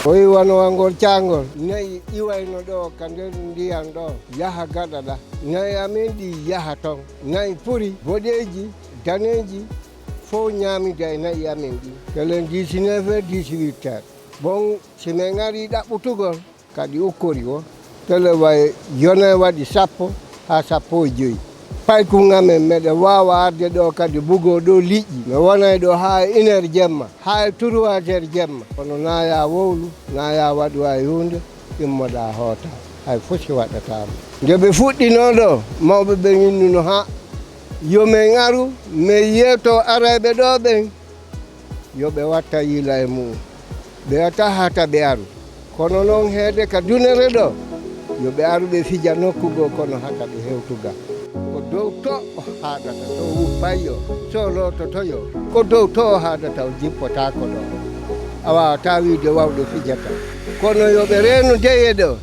o iwano angol cangol nayi iwayno ɗo ka nder ndiyam ɗo yaha gaɗaɗa nayi amen ɗi yaha ton nayi puri boɗeji daneji fof ñamida e nayi amen ɗi kelen 19 heures 18 heures bon si min ari ɗaɓɓutugol kadi ukkori o tele way yone waɗi 10 ha 15 paykugamen meɗen wawa arde ɗo kadi bugo ɗo liƴƴi mi wonay ɗo ha 1 heure jemma ha 3 heures jemma kono naya wowlu naya waɗu hay hunde immoɗa hoota hay fosi waɗatama nde ɓe fuɗɗino ɗo mawɓe ɓe innuno ha yomin aru min yeeto araɓe ɗo ɓen yoɓe watta yiila e mum ɓe wata hata ɓe aru kono noon heede ka dunere ɗo yoɓe aru ɓe fija nokkugo kono hata ɓe hewtuga ko dow to o haɗata to wuppayo so lototoyo ko dow to o haɗata o jippotako ɗo a wawata wiide wawɗo fijata kono yoɓe reenu deye ɗo